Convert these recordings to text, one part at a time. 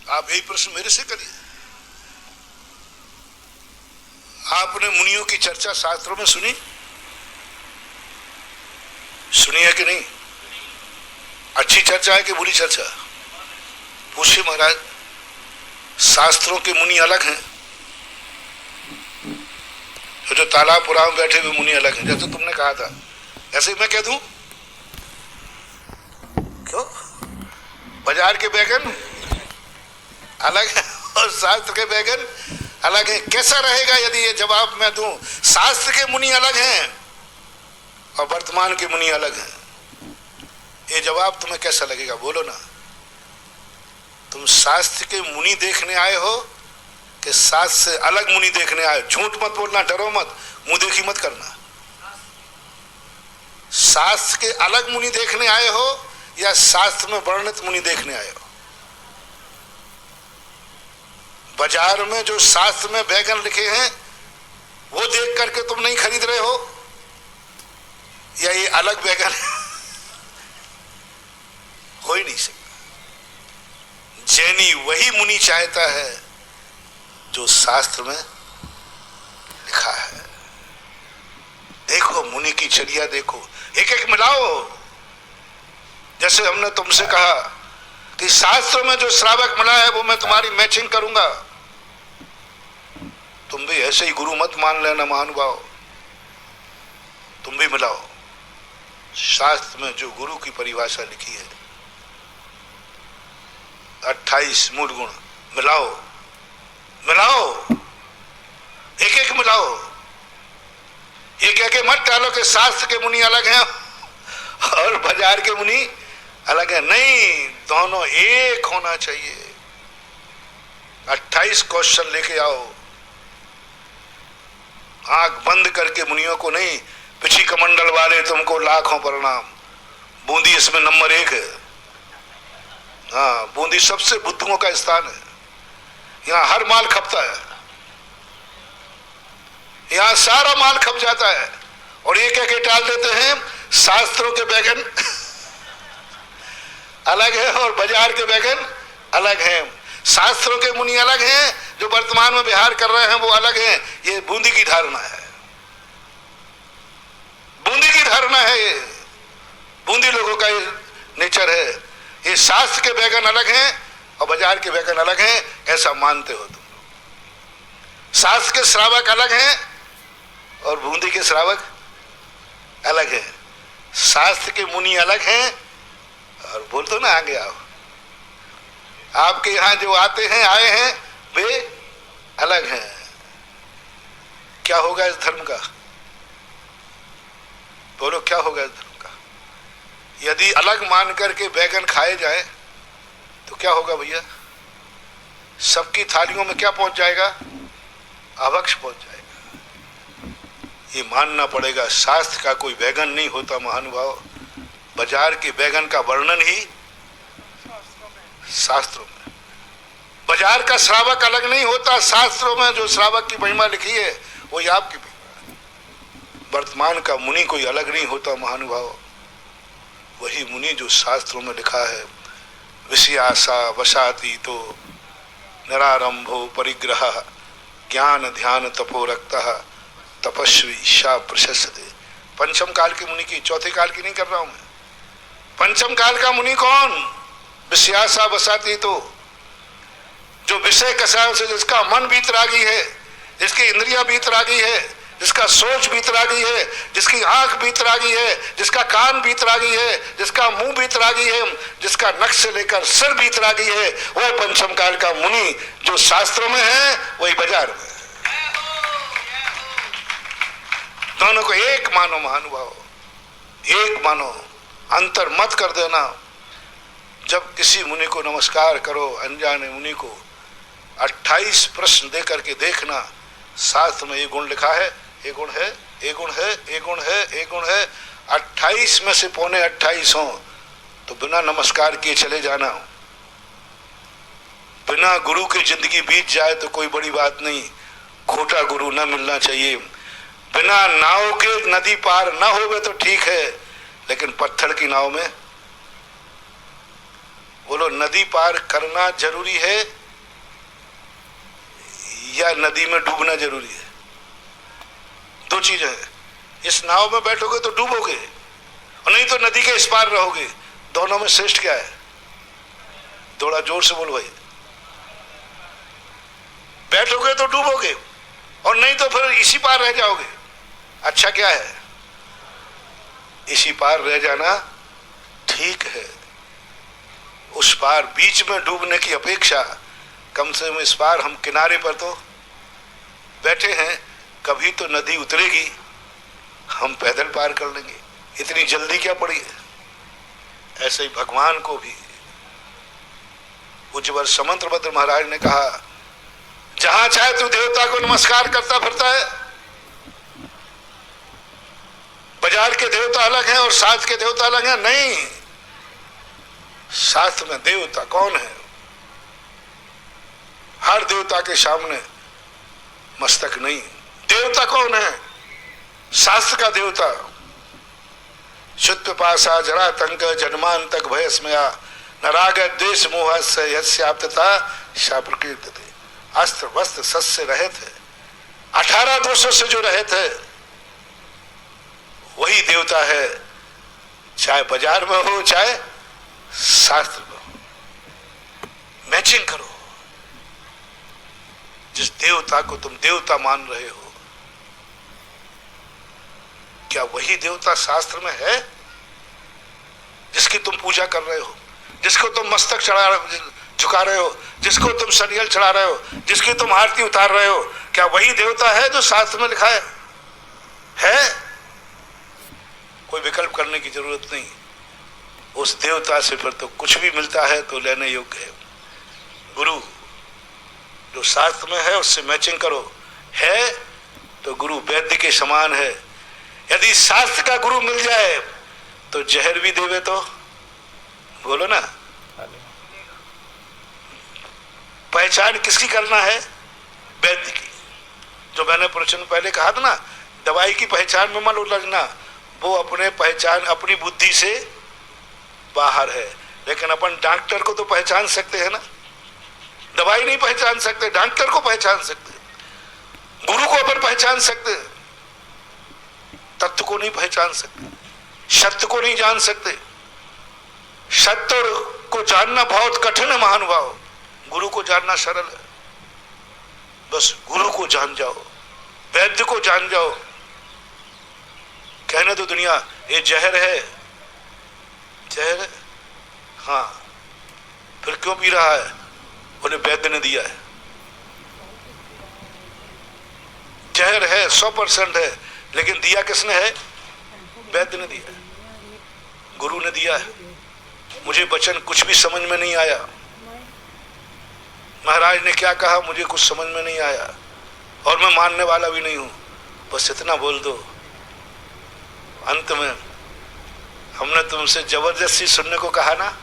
आप यही प्रश्न मेरे से करिए। आपने मुनियों की चर्चा शास्त्रों में सुनी है कि नहीं? अच्छी चर्चा है कि बुरी चर्चा? पूछिए महाराज, शास्त्रों के मुनि अलग हैं, जो तालाब पुराव बैठे हुए मुनि अलग हैं। जैसे तुमने कहा था ऐसे मैं कह दूं, क्यों? बाजार के बैगन अलग है और शास्त्र के बैगन अलग है। कैसा रहेगा यदि ये जवाब मैं दूं शास्त्र के मुनि अलग हैं और वर्तमान के मुनि अलग हैं? ये जवाब तुम्हें कैसा लगेगा? बोलो ना। तुम शास्त्र के मुनि देखने आए हो कि शास्त्र से अलग मुनि देखने आए? झूठ मत बोलना, डरो मत, मुंह देखी मत करना। शास्त्र के अलग मुनि देखने आए हो या शास्त्र में वर्णित मुनि देखने आए हो? बाजार में जो शास्त्र में बैगन लिखे हैं वो देख करके तुम नहीं खरीद रहे हो या ये अलग बैगन हो ही नहीं सकता। जैनी वही मुनि चाहता है जो शास्त्र में लिखा है। देखो मुनि की चर्या देखो, एक एक मिलाओ। जैसे हमने तुमसे कहा कि शास्त्र में जो श्रावक मिला है वो मैं तुम्हारी मैचिंग करूंगा, तुम भी ऐसे ही गुरु मत मान लेना महानुभाव, तुम भी मिलाओ। शास्त्र में जो गुरु की परिभाषा लिखी है 28 मूल गुण, मिलाओ मिलाओ, एक एक मिलाओ। ये कह के मत डालो कि शास्त्र के मुनि अलग हैं और बाजार के मुनि अलग है। नहीं, दोनों एक होना चाहिए। 28 क्वेश्चन लेके आओ, आंख बंद करके मुनियों को नहीं, पिछी कमंडल वाले तुमको लाखों प्रणाम, बूंदी इसमें नंबर 1 है। हाँ, बूंदी सबसे बुद्धुओं का स्थान है, यहाँ हर माल खपता है, यहाँ सारा माल खप जाता है। और ये कह के टाल देते हैं शास्त्रों के बैगन अलग है और बाजार के बैगन अलग हैं। शास्त्रों के मुनि अलग हैं, जो वर्तमान में विहार कर रहे हैं वो अलग हैं। ये बूंदी की धारणा है, बूंदी की धारणा है, ये बूंदी लोगों का ये नेचर है। ये शास्त्र के बैगन अलग हैं और बाजार के बैगन अलग हैं, ऐसा मानते हो तुम लोग। शास्त्र के श्रावक अलग हैं और बूंदी के श्रावक अलग हैं। शास्त्र के मुनि अलग हैं और बोल दो ना, आगे आओ। आपके यहां जो आते हैं, आए हैं, वे अलग हैं। क्या होगा इस धर्म का? बोलो, क्या होगा इस धर्म का? यदि अलग मान करके बैगन खाए जाए तो क्या होगा भैया? सबकी थालियों में क्या पहुंच जाएगा? अभक्ष पहुंच जाएगा। ये मानना पड़ेगा, शास्त्र का कोई बैगन नहीं होता महानुभाव। बाजार के बैगन का वर्णन ही शास्त्रों में। बाजार का श्रावक अलग नहीं होता, शास्त्रों में जो श्रावक की महिमा लिखी है वो आपकी महिमा है। वर्तमान का मुनि कोई अलग नहीं होता महानुभाव, वही मुनि जो शास्त्रों में लिखा है। विषयासा वशाती तो नरारंभो परिग्रह ज्ञान ध्यान तपो रक्तः तपस्वी शा प्रशस्ते। पंचम काल के मुनि की, चौथे काल की नहीं कर रहा हूं मैं। पंचम काल का मुनि कौन? विषयासा वसाती तो, जो विषय कसायों से जिसका मन बीतरागी है, जिसकी इंद्रियां बीतरागी है, जिसका सोच बीतरागी है, जिसकी आंख बीतरागी है, जिसका कान बीतरागी है, जिसका मुंह बीतरागी है, जिसका नख से लेकर सिर बीतरागी है, वह पंचम काल का मुनि। जो शास्त्रों में है वही बाजार में। दोनों को एक मानो महानुभाव, एक मानो, अंतर मत कर देना। जब किसी मुनि को नमस्कार करो, अनजाने मुनि को 28 प्रश्न दे करके देखना, शास्त्र में ये गुण लिखा है, ये गुण है, ये गुण है, ये गुण है, ये गुण है। 28 में से पौने 28 हो तो बिना नमस्कार किए चले जाना। बिना गुरु की जिंदगी बीत जाए तो कोई बड़ी बात नहीं, खोटा गुरु न मिलना चाहिए। बिना नाव के नदी पार न होवे तो ठीक है, लेकिन पत्थर की नाव में, बोलो, नदी पार करना जरूरी है या नदी में डूबना जरूरी है? दो चीजें हैं। इस नाव में बैठोगे तो डूबोगे और नहीं तो नदी के इस पार रहोगे। दोनों में श्रेष्ठ क्या है? थोड़ा जोर से बोलो भाई। बैठोगे तो डूबोगे और नहीं तो फिर इसी पार रह जाओगे। अच्छा क्या है? इसी पार रह जाना ठीक है। उस पार बीच में डूबने की अपेक्षा कम से कम इस पार हम किनारे पर तो बैठे हैं। कभी तो नदी उतरेगी, हम पैदल पार कर लेंगे। इतनी जल्दी क्या पड़ी है? ऐसे ही भगवान को भी पूज्यवर समंतभद्र महाराज ने कहा, जहां चाहे तू देवता को नमस्कार करता फिरता है। बाजार के देवता अलग हैं और साथ के देवता अलग हैं। नहीं, साथ में देवता कौन है? हर देवता के सामने मस्तक नहीं। देवता कौन है? शास्त्र का देवता। शुद्ध पासा जरातंक जन्मांतक भयस्मया न राग द्वेष मोह से यस्याप्तता शाप्रकीर्तते। अस्त्र वस्त्र सस्य रहित है, 18 दोषों से जो रहित है वही देवता है। चाहे बाजार में हो चाहे शास्त्र में हो, मैचिंग करो। जिस देवता को तुम देवता मान रहे हो, क्या वही देवता शास्त्र में है जिसकी तुम पूजा कर रहे हो, जिसको तुम मस्तक झुका रहे हो, जिसको तुम सरियल चढ़ा रहे हो, जिसकी तुम आरती उतार रहे हो? क्या वही देवता है जो शास्त्र में लिखा है? कोई विकल्प करने की जरूरत नहीं। उस देवता से फिर तो कुछ भी मिलता है तो लेने योग्य है। गुरु जो शास्त्र में है उससे मैचिंग करो। है तो गुरु वैद्य के समान है। यदि शास्त्र का गुरु मिल जाए तो जहर भी देवे तो बोलो ना। पहचान किसकी करना है? वैद्य की। जो मैंने प्रवचन पहले कहा था ना, दवाई की पहचान में मत उलझना। वो अपने पहचान अपनी बुद्धि से बाहर है। लेकिन अपन डॉक्टर को तो पहचान सकते हैं ना। दवाई नहीं पहचान सकते, डॉक्टर को पहचान सकते, गुरु को अपन पहचान सकते, तत्व को नहीं पहचान सकते, सत्य को नहीं जान सकते। सत्य को जानना बहुत कठिन है महानुभाव, गुरु को जानना सरल है। बस गुरु को जान जाओ, वैद्य को जान जाओ। कहने तो दुनिया ये जहर है, जहर है, हाँ, फिर क्यों पी रहा है? बोले वैद्य ने दिया है। जहर है, 100% है, लेकिन दिया किसने है? वैद्य ने दिया है, गुरु ने दिया है। मुझे वचन कुछ भी समझ में नहीं आया, महाराज ने क्या कहा मुझे कुछ समझ में नहीं आया, और मैं मानने वाला भी नहीं हूं। बस इतना बोल दो। अंत में हमने तुमसे जबरदस्ती सुनने को कहा ना,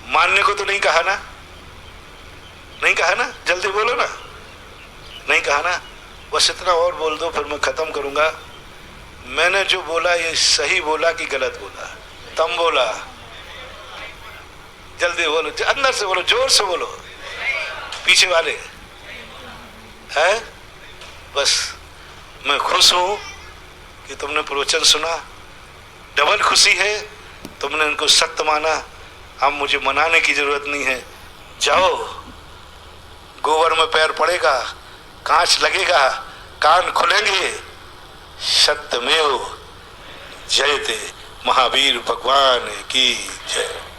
मानने को तो नहीं कहा ना, नहीं कहा ना, जल्दी बोलो ना, नहीं कहा ना। बस इतना और बोल दो, फिर मैं खत्म करूंगा। मैंने जो बोला ये सही बोला कि गलत बोला? तुम बोला, जल्दी बोलो, अंदर से बोलो, जोर से बोलो, पीछे वाले है। बस मैं खुश हूं कि तुमने प्रवचन सुना, डबल खुशी है, तुमने उनको सत्य माना। अब मुझे मनाने की जरूरत नहीं है। जाओ, गोबर में पैर पड़ेगा, कांच लगेगा, कान खुलेंगे, सत्यमेव जयते। महावीर भगवान की जय।